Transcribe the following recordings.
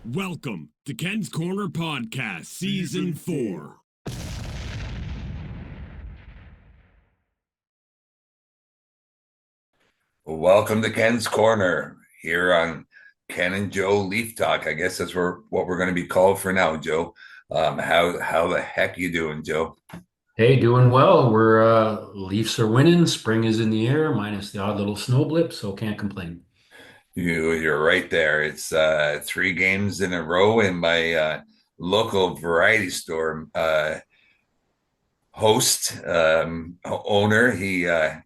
Welcome to Ken's Corner Podcast, Season 4. Welcome to Ken's Corner here on Ken and Joe Leaf Talk. I guess that's what we're going to be called for now, Joe. How the heck you doing, Joe? Hey, doing well. We're Leafs are winning. Spring is in the air, minus the odd little snow blip, so can't complain. You're right there. It's 3 games in a row in my local variety store. Host owner, he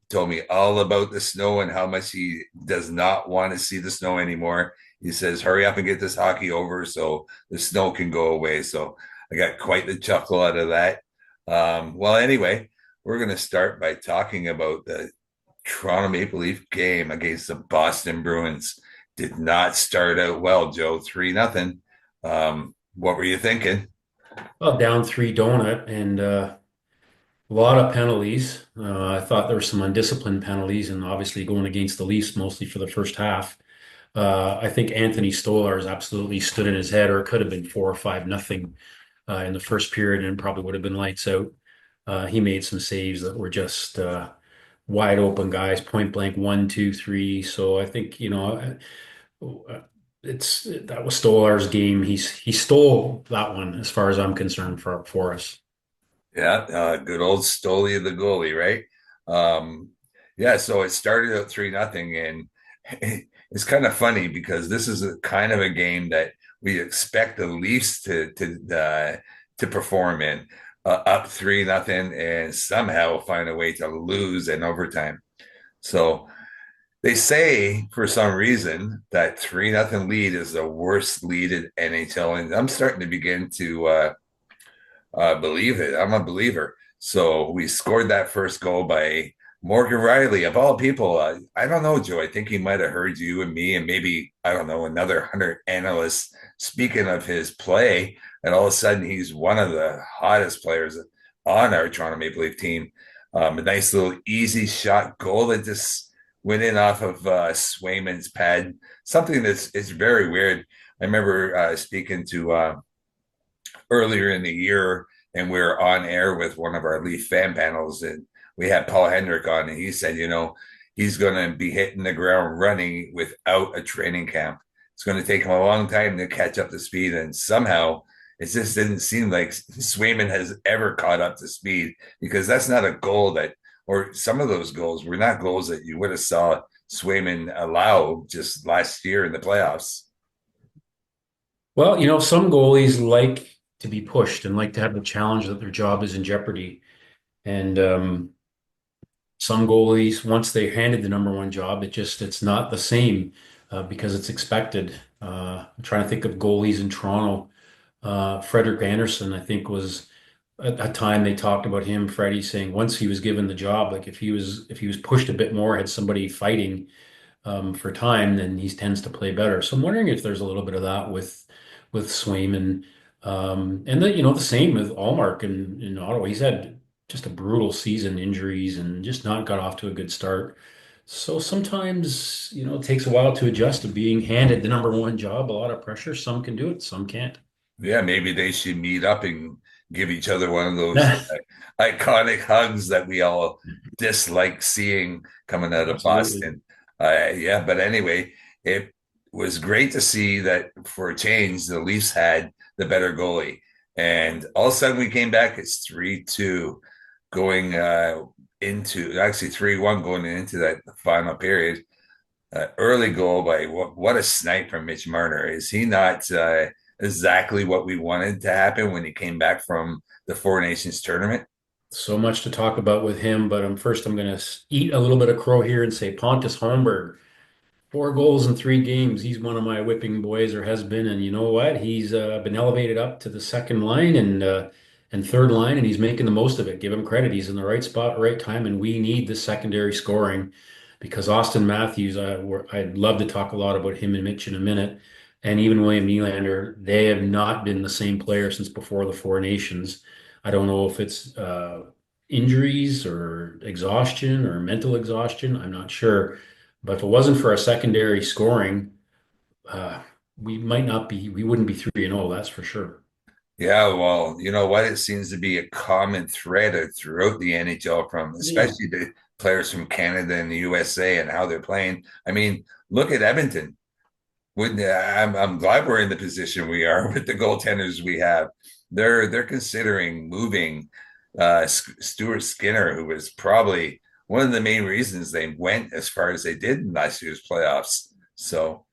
told me all about the snow and how much he does not want to see the snow anymore. He says hurry up and get this hockey over so the snow can go away. So I got quite the chuckle out of that. Well, anyway, we're going to start by talking about the Toronto Maple Leaf game against the Boston Bruins. Did not start out well, Joe. 3-0. What were you thinking? Well, down three donut and a lot of penalties. I thought there were some undisciplined penalties, and obviously going against the Leafs mostly for the first half. I think Anthony Stolarz absolutely stood in his head, or it could have been 4 or 5 nothing in the first period, and probably would have been lights out. He made some saves that were just wide open guys, point blank, one, two, three. So I think it's that was Stolar's game. He stole that one as far as I'm concerned for us. Yeah, good old Stoli the goalie, right? Um, yeah, so it started at 3-0, and it's kind of funny because this is a kind of a game that we expect the Leafs to perform in, up 3-0, and somehow find a way to lose in overtime. So they say for some reason that 3-0 lead is the worst lead in NHL, and I'm starting to begin to believe it. I'm a believer. So we scored that first goal by Morgan Riley, of all people. I don't know, Joe. I think he might have heard you and me, and maybe, I don't know, another 100 analysts speaking of his play. And all of a sudden, he's one of the hottest players on our Toronto Maple Leaf team. A nice little easy shot goal that just went in off of Swayman's pad. Something that's it's very weird. I remember speaking to earlier in the year, and we were on air with one of our Leaf fan panels, and we had Paul Hendrick on, and he said, he's going to be hitting the ground running without a training camp. It's going to take him a long time to catch up to speed, and somehow it just didn't seem like Swayman has ever caught up to speed, because that's not a goal that, or some of those goals were not goals that you would have saw Swayman allow just last year in the playoffs. Well, some goalies like to be pushed and like to have the challenge that their job is in jeopardy. And some goalies, once they're handed the number one job, it's not the same because it's expected. I'm trying to think of goalies in Toronto. Frederick Anderson, I think, was at a time they talked about him, Freddie, saying once he was given the job, like if he was pushed a bit more, had somebody fighting for time, then he tends to play better. So I'm wondering if there's a little bit of that with Swayman. And then, the same with Allmark in Ottawa. He's had just a brutal season, injuries, and just not got off to a good start. So sometimes, it takes a while to adjust to being handed the number one job, a lot of pressure. Some can do it, some can't. Yeah, maybe they should meet up and give each other one of those iconic hugs that we all dislike seeing coming out of Absolutely. Boston. Yeah, but anyway, it was great to see that for a change, the Leafs had the better goalie. And all of a sudden we came back, it's 3-2 going into actually 3-1 going into that final period. Early goal by what a snipe from Mitch Marner. Is he not exactly what we wanted to happen when he came back from the Four Nations tournament? So much to talk about with him, but I'm going to eat a little bit of crow here and say Pontus Holmberg. 4 goals in 3 games. He's one of my whipping boys, or has been. And you know what? He's been elevated up to the second line and third line, and he's making the most of it. Give him credit. He's in the right spot, right time, and we need the secondary scoring because Austin Matthews. I'd love to talk a lot about him and Mitch in a minute, and even William Nylander. They have not been the same player since before the Four Nations. I don't know if it's injuries or exhaustion or mental exhaustion. I'm not sure. But if it wasn't for a secondary scoring, uh, we wouldn't be 3-0, that's for sure. Yeah, well, you know what? It seems to be a common thread throughout the NHL, from Yeah. especially the players from Canada and the USA and how they're playing. I mean, look at Edmonton. I'm glad we're in the position we are with the goaltenders we have. They're considering moving Stuart Skinner, who was probably one of the main reasons they went as far as they did in last year's playoffs. So,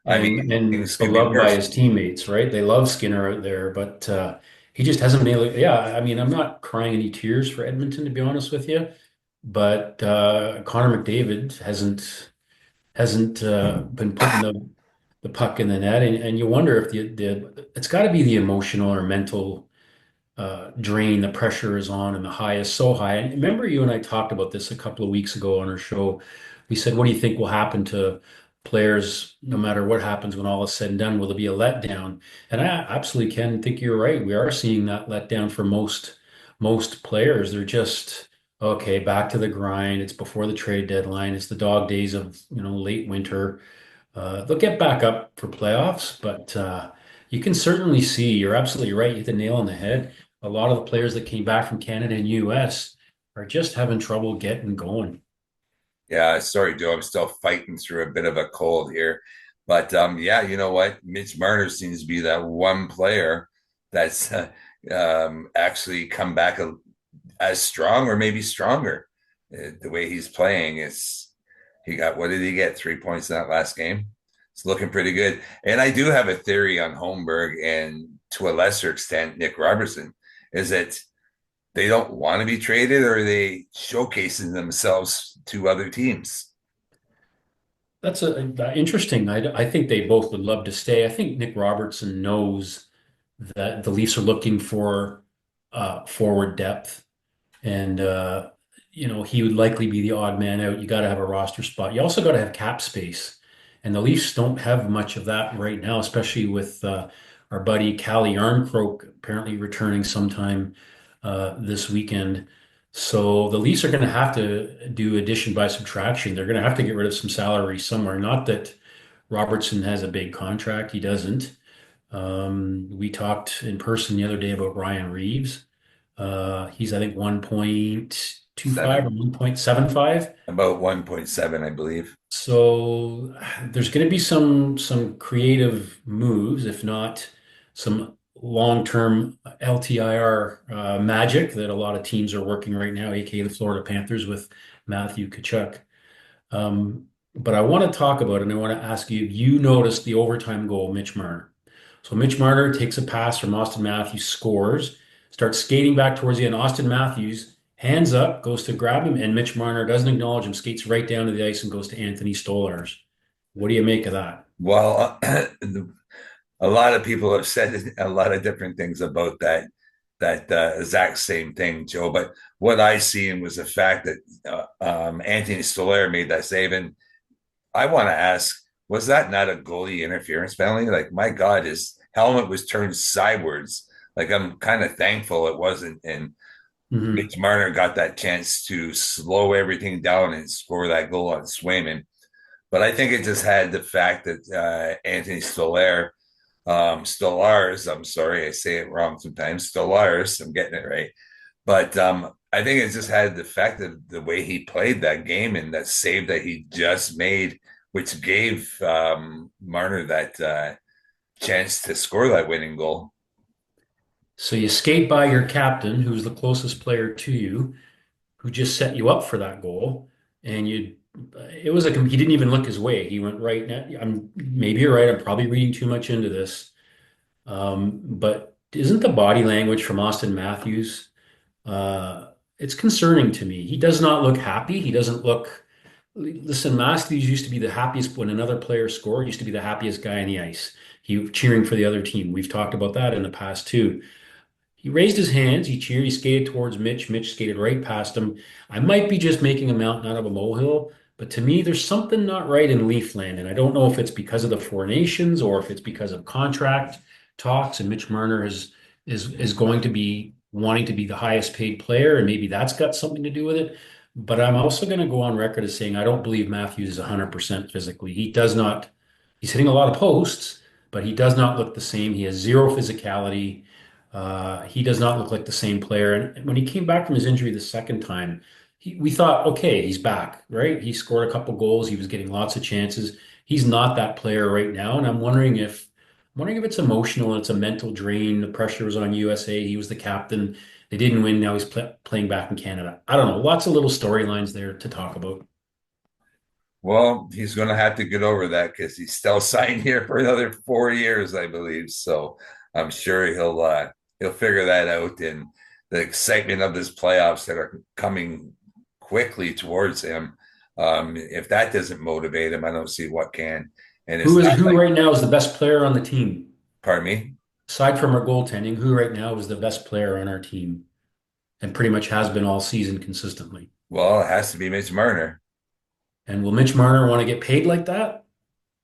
I mean, And things could be beloved by worse. his teammates, right? They love Skinner out there, but he just hasn't been able. Yeah, I mean, I'm not crying any tears for Edmonton, to be honest with you, but Connor McDavid hasn't been putting the puck in the net, and you wonder if the it's got to be the emotional or mental drain. The pressure is on, and the high is so high. And remember, you and I talked about this a couple of weeks ago on our show. We said, "What do you think will happen to players, no matter what happens when all is said and done? Will there be a letdown?" And I absolutely can think you're right. We are seeing that letdown for most players. They're just okay, back to the grind. It's before the trade deadline. It's the dog days of late winter. They'll get back up for playoffs, but you can certainly see, you're absolutely right. You hit the nail on the head. A lot of the players that came back from Canada and US are just having trouble getting going. Yeah, sorry, Joe. I'm still fighting through a bit of a cold here. But yeah, you know what? Mitch Marner seems to be that one player that's actually come back as strong or maybe stronger. The way he's playing is he got, what did he get? 3 points in that last game. It's looking pretty good. And I do have a theory on Holmberg and to a lesser extent Nick Robertson, is that they don't want to be traded, or are they showcasing themselves to other teams? That's interesting. I think they both would love to stay. I think Nick Robertson knows that the Leafs are looking for forward depth. And he would likely be the odd man out. You got to have a roster spot. You also got to have cap space, and the Leafs don't have much of that right now, especially with our buddy Callie Armcroak apparently returning sometime this weekend. So the Leafs are going to have to do addition by subtraction. They're going to have to get rid of some salary somewhere. Not that Robertson has a big contract; he doesn't. We talked in person the other day about Ryan Reeves. He's, I think, 1.25 or Seven, 1.75. about 1.7, I believe. So there's going to be some creative moves, if not some long-term LTIR magic that a lot of teams are working right now, aka the Florida Panthers with Matthew Tkachuk. But I want to talk about it, and I want to ask you, you noticed the overtime goal, Mitch Marner. So Mitch Marner takes a pass from Austin Matthews, scores, starts skating back towards the end. Austin Matthews hands up, goes to grab him, and Mitch Marner doesn't acknowledge him, skates right down to the ice and goes to Anthony Stolarz. What do you make of that? Well, a lot of people have said a lot of different things about that exact same thing, Joe. But what I seen was the fact that Anthony Stolarz made that save, and I want to ask, was that not a goalie interference penalty? Like, my God, his helmet was turned sideways. Like, I'm kind of thankful it wasn't. And Mhm. Mitch Marner got that chance to slow everything down and score that goal on Swayman. But I think it just had the fact that Anthony Stolarz, I'm sorry, I say it wrong sometimes, Stolarz, I'm getting it right. But I think it just had the fact that the way he played that game and that save that he just made, which gave Marner that chance to score that winning goal. So you skate by your captain, who's the closest player to you, who just set you up for that goal, and it was like he didn't even look his way. He went right net. Maybe you're right. I'm probably reading too much into this. But isn't the body language from Austin Matthews, it's concerning to me. He does not look happy. He doesn't look, listen, Matthews used to be the happiest when another player scored, used to be the happiest guy on the ice. He cheering for the other team. We've talked about that in the past too. He raised his hands, he cheered, he skated towards Mitch. Mitch skated right past him. I might be just making a mountain out of a molehill, but to me, there's something not right in Leafland. And I don't know if it's because of the Four Nations or if it's because of contract talks. And Mitch Marner is going to be wanting to be the highest paid player, and maybe that's got something to do with it. But I'm also going to go on record as saying I don't believe Matthews is 100% physically. He does not, he's hitting a lot of posts, but he does not look the same. He has zero physicality. He does not look like the same player. And when he came back from his injury the second time, we thought, okay, he's back, right? He scored a couple goals. He was getting lots of chances. He's not that player right now, and I'm wondering if it's emotional and it's a mental drain. The pressure was on USA. He was the captain. They didn't win. Now he's playing back in Canada. I don't know. Lots of little storylines there to talk about. Well, he's going to have to get over that because he's still signed here for another 4 years, I believe. So I'm sure he'll figure that out. And the excitement of this playoffs that are coming quickly towards him, if that doesn't motivate him, I don't see what can. And it's not Who like, right now is the best player on the team? pardon me. Aside from our goaltending, who right now is the best player on our team and pretty much has been all season consistently? Well, it has to be Mitch Marner. And will Mitch Marner want to get paid like that?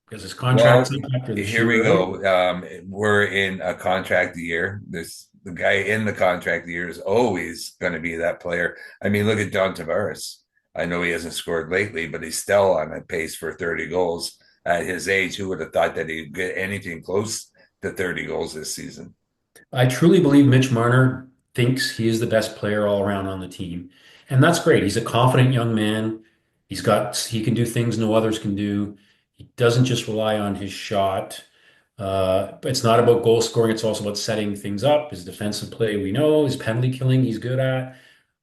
Because his contract's Well, up after this here we year, right? go. We're in a contract year. The guy in the contract year is always going to be that player. I mean, look at John Tavares. I know he hasn't scored lately, but he's still on a pace for 30 goals at his age. Who would have thought that he'd get anything close to 30 goals this season? I truly believe Mitch Marner thinks he is the best player all around on the team. And that's great. He's a confident young man. He can do things no others can do. He doesn't just rely on his shot. It's not about goal scoring. It's also about setting things up. His defensive play, we know, his penalty killing, he's good at.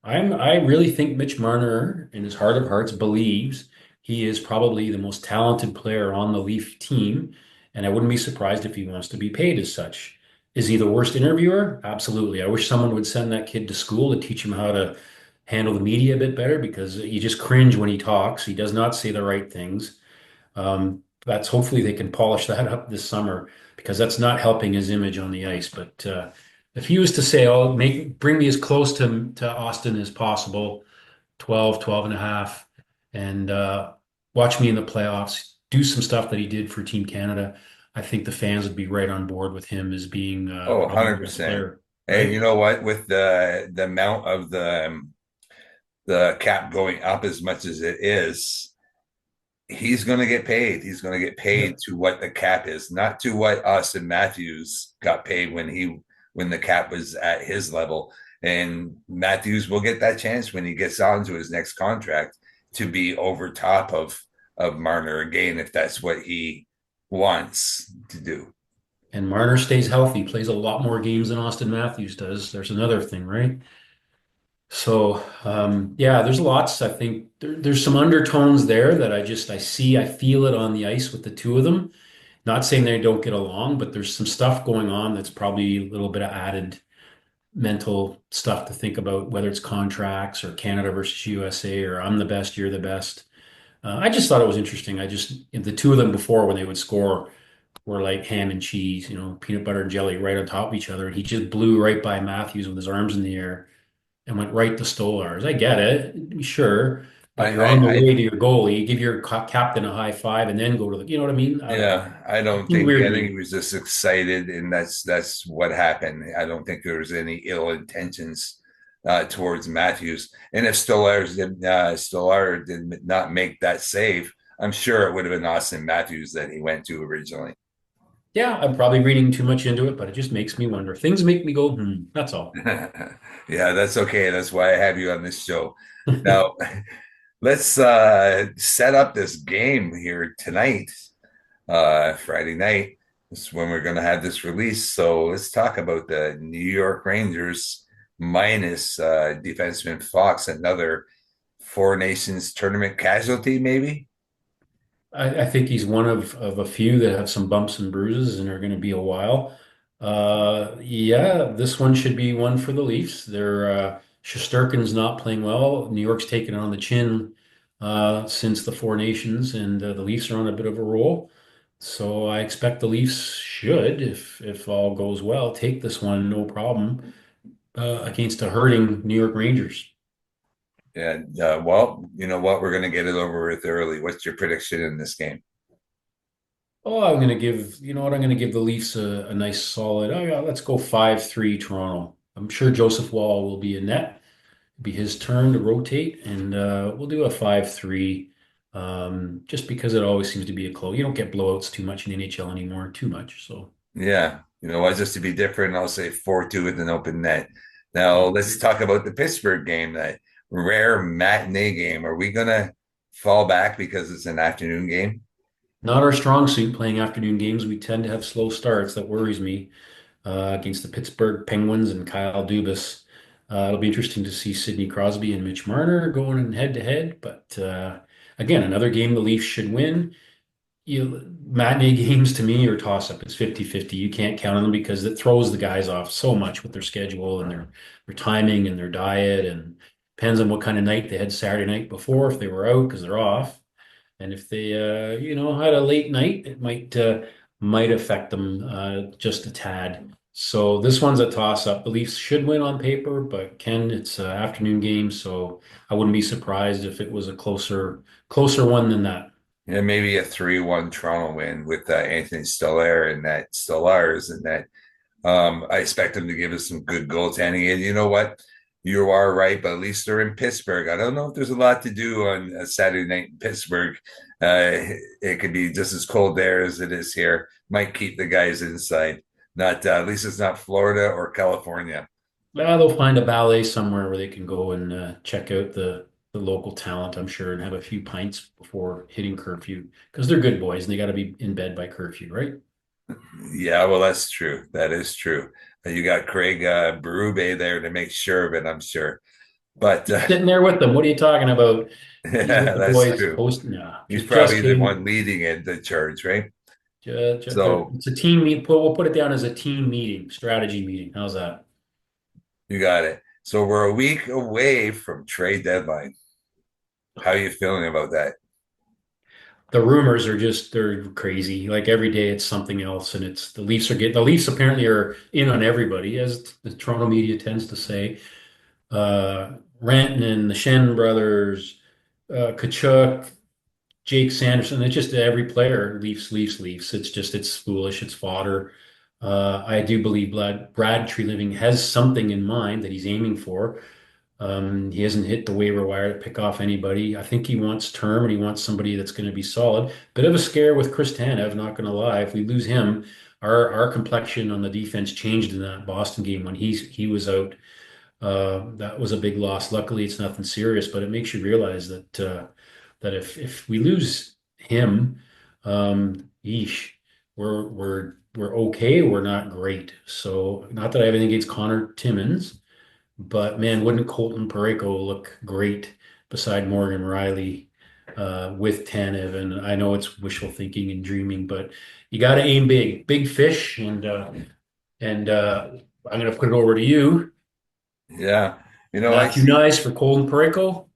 I really think Mitch Marner, in his heart of hearts, believes he is probably the most talented player on the Leaf team, and I wouldn't be surprised if he wants to be paid as such. Is he the worst interviewer? Absolutely. I wish someone would send that kid to school to teach him how to handle the media a bit better because you just cringe when he talks. He does not say the right things. That's hopefully they can polish that up this summer because that's not helping his image on the ice. But if he was to say, "Oh, bring me as close to Austin as possible, 12, 12 and a half, and watch me in the playoffs, do some stuff that he did for Team Canada," I think the fans would be right on board with him as being Oh, probably the best 100%. player, And you right? know what? With the amount of the cap going up as much as it is, he's going to get paid. He's going to get Yeah. paid to what the cap is, not to what Austin Matthews got paid when the cap was at his level. And Matthews will get that chance when he gets on to his next contract to be over top of Marner again if that's what he wants to do. And Marner stays healthy, plays a lot more games than Austin Matthews does. There's another thing, right? So yeah, there's lots. I think there's some undertones there that I feel it on the ice with the two of them. Not saying they don't get along, but there's some stuff going on that's probably a little bit of added mental stuff to think about, whether it's contracts or Canada versus USA or I'm the best, you're the best. I just thought it was interesting. The two of them before when they would score were like ham and cheese, peanut butter and jelly right on top of each other. And he just blew right by Matthews with his arms in the air and went right to Stolarz. I get it, sure, I, but you're on the I way to your goalie, give your captain a high five, and then go to you know what I mean? I don't know. Yeah, I It don't seemed think. weird I to think he me. was just excited, and that's what happened. I don't think there was any ill intentions towards Matthews. And if Stolar did not make that save, I'm sure it would have been Austin Matthews that he went to originally. Yeah, I'm probably reading too much into it, but it just makes me wonder. Things make me go, that's all. Yeah, that's okay. That's why I have you on this show. Now, let's set up this game here tonight, Friday night. This is when we're going to have this release. So let's talk about the New York Rangers minus defenseman Fox, another Four Nations tournament casualty, maybe. I think he's one of a few that have some bumps and bruises and are going to be a while. Yeah, this one should be one for the Leafs. Shesterkin's not playing well. New York's taken it on the chin since the Four Nations, and the Leafs are on a bit of a roll. So I expect the Leafs should, if all goes well, take this one no problem against a hurting New York Rangers. And well, you know what? We're going to get it over with early. What's your prediction in this game? Oh, you know what, I'm going to give the Leafs a nice solid. Oh, yeah, let's go 5-3 Toronto. I'm sure Joseph Wall will be in net. It'll be his turn to rotate, and we'll do a 5-3. Just because it always seems to be a close. You don't get blowouts too much in the NHL anymore, too much. So Yeah. You know what? Just to be different, I'll say 4-2 with an open net. Now, let's talk about the Pittsburgh game, that rare matinee game. Are we going to fall back because it's an afternoon game? not our strong suit playing afternoon games. We tend to have slow starts. That worries me against the Pittsburgh Penguins and Kyle Dubas. It'll be interesting to see Sidney Crosby and Mitch Marner going in head to head. But again, another game the Leafs should win. Matinee games to me are toss up. It's 50-50. You can't count on them because it throws the guys off so much with their schedule and their timing and their diet, and depends on what kind of night they had Saturday night before, if they were out because they're off. And if they had a late night, it might affect them just a tad. So this one's a toss up. The Leafs should win on paper, but Ken, it's an afternoon game, so I wouldn't be surprised if it was a closer one than that. Yeah, maybe a 3-1 Toronto win with Anthony Stolar and that Stolars and that. I expect them to give us some good goaltending. And you know what? You are right, but at least they're in Pittsburgh. I don't know if there's a lot to do on a Saturday night in Pittsburgh. It could be just as cold there as it is here. Might keep the guys inside. Not at least it's not Florida or California. They'll find a ballet somewhere where they can go and check out the local talent, I'm sure, and have a few pints before hitting curfew because they're good boys and they got to be in bed by curfew, right? Yeah, well, that's true. That is true. You got Craig Berube there to make sure of it, I'm sure. But He's sitting there with them. What are you talking about? He's with yeah, the that's boys true. hosting. Yeah, He's just probably the kidding. one leading it, the charge, right? So It's a team meet. We'll put it down as a team meeting, strategy meeting. How's that? you got it. So we're a week away from trade deadline. How are you feeling about that? The rumors are they're crazy. Like every day it's something else, and it's the Leafs apparently are in on everybody, as the Toronto media tends to say. Rantanen, the Shen brothers, Kachuk, Jake Sanderson. It's just every player, Leafs, Leafs, Leafs. It's foolish. It's fodder. I do believe Brad Treliving has something in mind that he's aiming for. He hasn't hit the waiver wire to pick off anybody. I think he wants term and he wants somebody that's going to be solid. Bit of a scare with Chris Tanev, not going to lie. If we lose him, our complexion on the defense changed in that Boston game when he was out. That was a big loss. Luckily, it's nothing serious, but it makes you realize that if we lose him, yeesh, we're okay. We're not great. So, not that I have anything against Connor Timmins. But man, wouldn't Colton Parayko look great beside Morgan Riley with Tanev? And I know it's wishful thinking and dreaming, but you got to aim big, big fish. And I'm going to put it over to you, Yeah. You know, I Matthew see. Nice for Colton Parayko.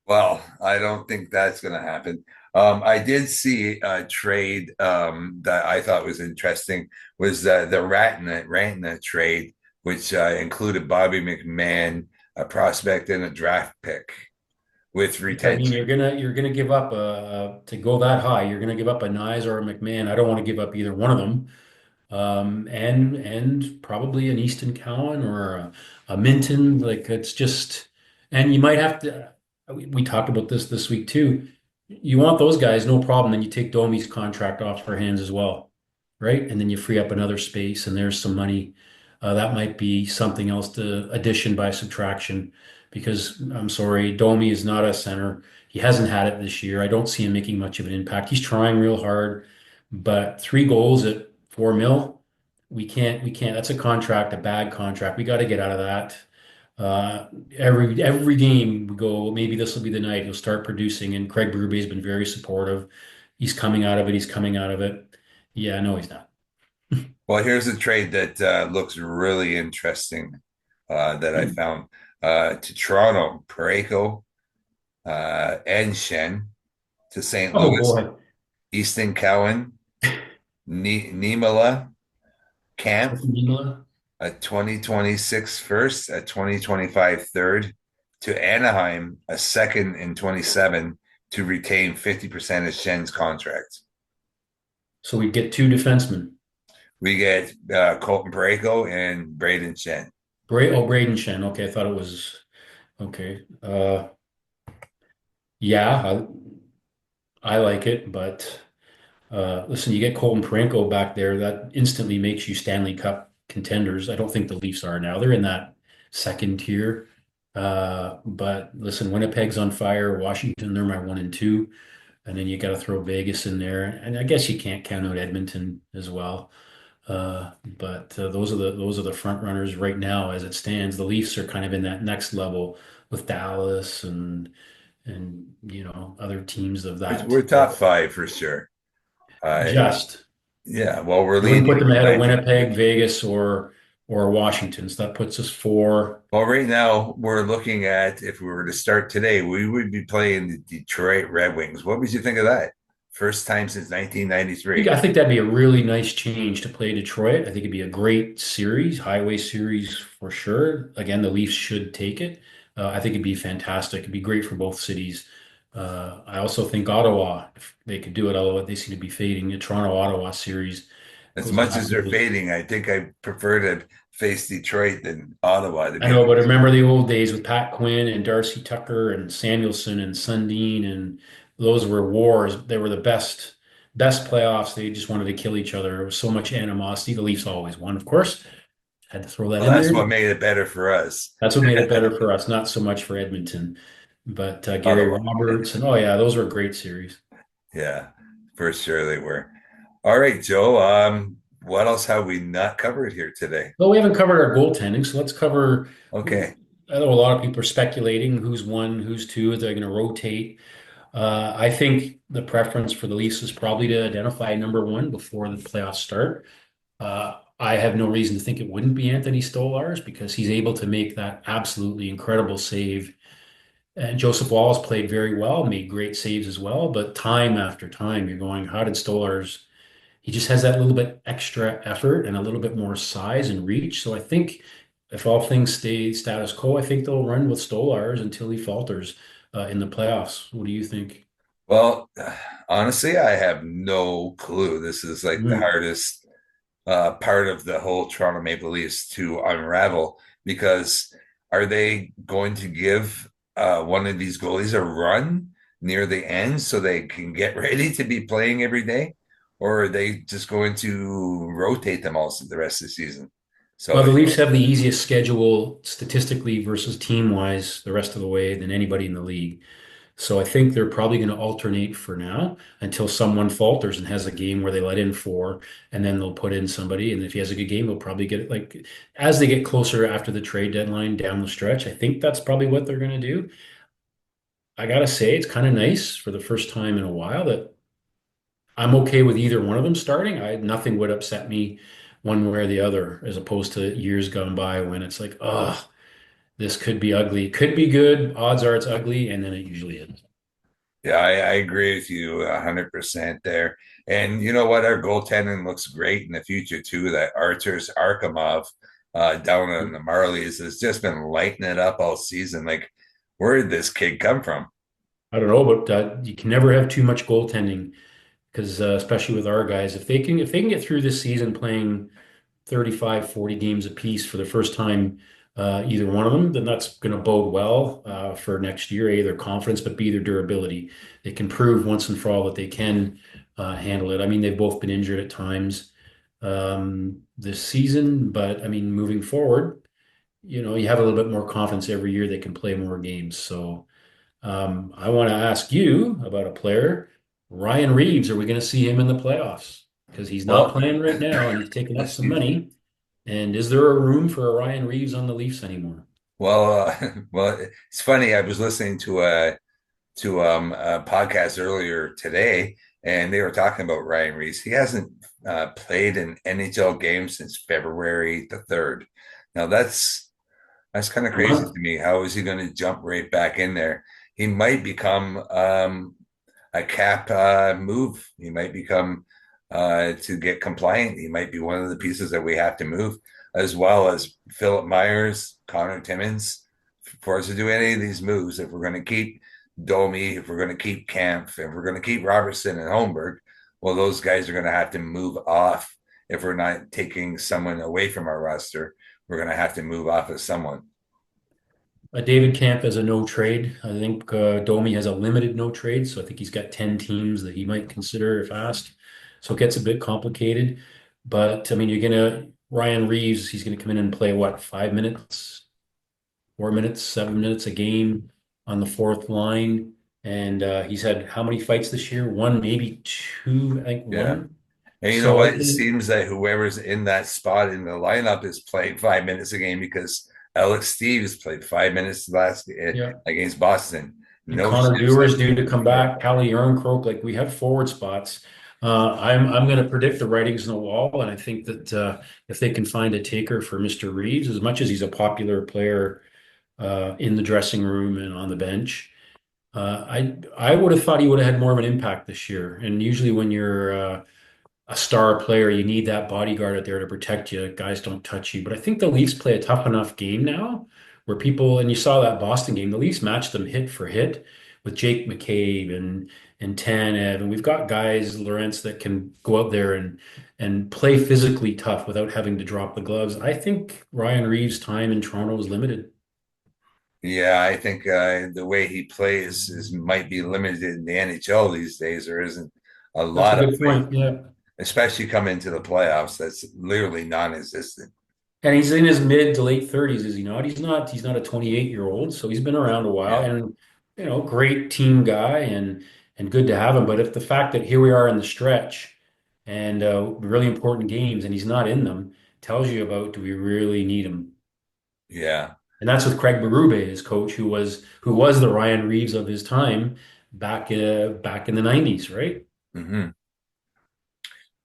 Well, I don't think that's going to happen. I did see a trade that I thought was interesting was the Rantanen trade, which included Bobby McMahon, a prospect, and a draft pick with I mean, retention. you're gonna give up to go that high. You're gonna give up a Nyes or a McMahon. I don't want to give up either one of them. And probably an Easton Cowan or a Minton. Like it's just, and you might have to. We talked about this week too. You want those guys, no problem. Then you take Domi's contract off their hands as well, right? And then you free up another space, and there's some money. That might be something else to addition by subtraction, because I'm sorry, Domi is not a center. He hasn't had it this year. I don't see him making much of an impact. He's trying real hard, but 3 goals at 4 mil, we can't. That's a contract, a bad contract. We got to get out of that. Every game we go, maybe this will be the night he'll start producing. And Craig Berube has been very supportive. He's coming out of it. He's coming out of it. Yeah, no, he's not. Well, here's a trade that looks really interesting that I found to Toronto, Pareko and Shen to St. Oh Louis, boy, Easton Cowan, Niemela, Camp, Trophy Mingala. a 2026 first, a 2025 third, to Anaheim, a second in 27 to retain 50% of Shen's contract. So we get 2 defensemen. We get Colton Pareko and Braden Shen. Braden Shen. Okay, I thought it was okay. Yeah. I like it, but listen, you get Colton Parayko back there, that instantly makes you Stanley Cup contenders. I don't think the Leafs are now. They're in that second tier. But listen, Winnipeg's on fire. Washington, they're my one and two. And then you got to throw Vegas in there. And I guess you can't count out Edmonton as well. But those are the front runners right now as it stands. The Leafs are kind of in that next level with Dallas and other teams of that. We're top five for sure. Uh, Just yeah, well, we're I wouldn't leading put them with ahead of 19. Winnipeg, Vegas, or Washington. So that puts us four. Well, right now we're looking at if we were to start today, we would be playing the Detroit Red Wings. What would you think of that? First time since 1993. I think that'd be a really nice change to play Detroit. I think it'd be a great series, highway series for sure. Again, the Leafs should take it. I think it'd be fantastic. It'd be great for both cities. I also think Ottawa, if they could do it, although they seem to be fading, the Toronto-Ottawa series As goes much back as they're into the. fading, I think I prefer to face Detroit than Ottawa, to I be know, but honest. remember the old days with Pat Quinn and Darcy Tucker and Samuelson and Sundin, and those were wars. They were the best playoffs. They just wanted to kill each other. There was so much animosity. The Leafs always won, of course. Had to throw that Well, in that's there. what made it better for us. That's what made it better for us, not so much for Edmonton. But Gary Ottawa. Roberts and oh yeah, those were great series. Yeah, for sure they were. All right, Joe. What else have we not covered here today? Well, we haven't covered our goaltending, so let's cover. Okay. I know a lot of people are speculating who's one, who's two. They're going to rotate. I think the preference for the Leafs is probably to identify number one before the playoffs start. I have no reason to think it wouldn't be Anthony Stolarz because he's able to make that absolutely incredible save. And Joseph Wallace played very well, made great saves as well. But time after time, you're going, how did Stolarz? He just has that little bit extra effort and a little bit more size and reach. So I think if all things stay status quo, I think they'll run with Stolarz until he falters in the playoffs. What do you think? Well, honestly, I have no clue. This is like the Mm. hardest part of the whole Toronto Maple Leafs to unravel because are they going to give one of these goalies a run near the end so they can get ready to be playing every day? Or are they just going to rotate them all the rest of the season? Well, So, the Leafs have the easiest schedule statistically versus team wise the rest of the way than anybody in the league. So I think they're probably going to alternate for now until someone falters and has a game where they let in four, and then they'll put in somebody. And if he has a good game, they'll probably get it like as they get closer after the trade deadline down the stretch. I think that's probably what they're going to do. I gotta say, it's kind of nice for the first time in a while that I'm okay with either one of them starting. Nothing would upset me one way or the other, as opposed to years gone by when it's like, oh, this could be ugly. It could be good. Odds are it's ugly, and then it usually is. yeah, I agree with you 100% there. And you know what? Our goaltending looks great in the future too. That Arturs Arkamov down on the Marlies has just been lighting it up all season. Like, where did this kid come from? I don't know, but you can never have too much goaltending because especially with our guys, if they can get through this season playing 35, 40 games apiece for the first time, either one of them, then that's going to bode well for next year, A, their confidence, but B, their durability. They can prove once and for all that they can handle it. I mean, they've both been injured at times this season, but I mean, moving forward, you have a little bit more confidence every year they can play more games. So I want to ask you about a player, Ryan Reeves. Are we going to see him in the playoffs? Because he's not Well, playing right now and he's taking up some excuse me. money. And is there a room for a Ryan Reeves on the Leafs anymore? Well, it's funny. I was listening to a podcast earlier today, and they were talking about Ryan Reese. He hasn't played an NHL game since February the 3rd. Now that's kind of A crazy month? to me. How is he going to jump right back in there? He might become a cap move. He might become to get compliant. He might be one of the pieces that we have to move, as well as Philip Myers, Connor Timmins, for us to do any of these moves. If we're going to keep Domi, if we're going to keep Camp, if we're going to keep Robertson and Holmberg, well, those guys are going to have to move off. If we're not taking someone away from our roster, we're going to have to move off of someone. David Camp has a no trade. I think Domi has a limited no trade, so I think he's got 10 teams that he might consider if asked. So it gets a bit complicated. But I mean, Ryan Reeves, he's gonna come in and play what, 5 minutes, 4 minutes, 7 minutes a game on the fourth line. And he's had how many fights this year? One, maybe two, I think Yeah. one. And you know So I what? It think, seems that whoever's in that spot in the lineup is playing 5 minutes a game because Alex Steves played 5 minutes last yeah. against Boston. And No Connor shifts Dewar in is due to between come before. back. Callie Yarncroke, like we have forward spots. I'm going to predict the writing's on the wall, and I think that if they can find a taker for Mr. Reeves, as much as he's a popular player in the dressing room and on the bench, I would have thought he would have had more of an impact this year. And usually, when you're a star player, you need that bodyguard out there to protect you. Guys don't touch you. But I think the Leafs play a tough enough game now where people, and you saw that Boston game, the Leafs matched them hit for hit with Jake McCabe and Tanev. And we've got guys, Lawrence, that can go out there and play physically tough without having to drop the gloves. I think Ryan Reeves' time in Toronto is limited. Yeah, I think the way he plays is might be limited in the NHL these days. There isn't a That's a lot of good width, point. Yeah. especially coming into the playoffs. That's literally non-existent. And he's in his mid to late 30s, is he not? He's not a 28-year-old, so he's been around a while Yeah, and great team guy and good to have him. But if the fact that here we are in the stretch and really important games and he's not in them tells you about do we really need him? yeah. And that's with Craig Berube, his coach, who was the Ryan Reeves of his time back in the 90s, right? Hmm.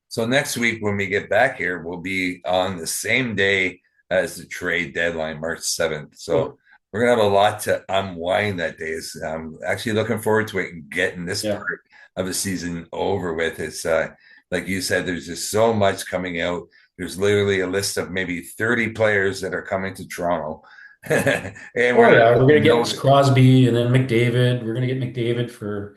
So next week when we get back here, we'll be on the same day as the trade deadline, March 7th. So Oh, we're gonna have a lot to unwind that day. I'm actually looking forward to it and getting this yeah. part of the season over with. It's like you said, there's just so much coming out. There's literally a list of maybe 30 players that are coming to Toronto. And Oh we're yeah, gonna we're gonna get know. Crosby and then McDavid. We're gonna get McDavid for,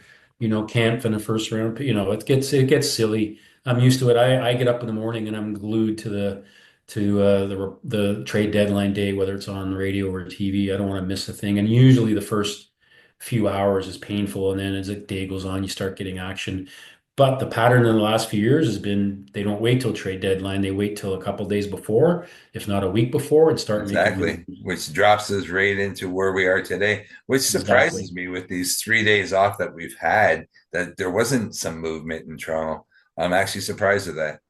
Camp in the first round. It gets silly. I'm used to it. I get up in the morning and I'm glued to the trade deadline day, whether it's on the radio or TV. I don't want to miss a thing. And usually the first few hours is painful, and then as the day goes on, you start getting action. But the pattern in the last few years has been they don't wait till trade deadline. They wait till a couple days before, if not a week before, and start making Exactly, moves. which drops us right into where we are today, which surprises Exactly. me with these 3 days off that we've had, that there wasn't some movement in Toronto. I'm actually surprised at that.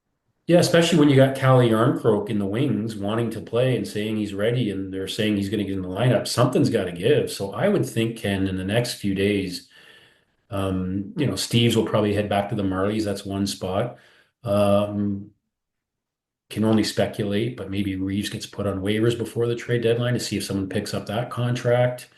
Yeah, especially when you got Calle Yarncroke in the wings wanting to play and saying he's ready, and they're saying he's going to get in the lineup. Something's got to give. So I would think, Ken, in the next few days, Steves will probably head back to the Marlies. That's one spot. Um, can only speculate, but maybe Reeves gets put on waivers before the trade deadline to see if someone picks up that contract.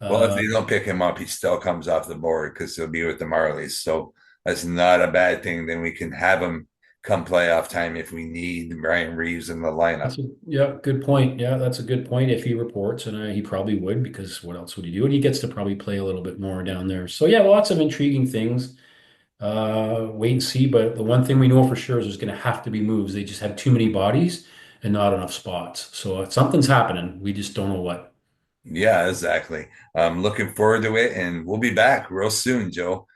Well, if Uh, they don't pick him up, he still comes off the board because he'll be with the Marlies. So that's not a bad thing. Then we can have him come playoff time if we need Brian Reeves in the lineup. yeah, good point. Yeah, that's a good point. If he reports, and he probably would, because what else would he do? And he gets to probably play a little bit more down there. So yeah, lots of intriguing things. Wait and see. But the one thing we know for sure is there's going to have to be moves. They just have too many bodies and not enough spots. So something's happening. We just don't know what. Yeah, exactly. I'm looking forward to it, and we'll be back real soon, Joe.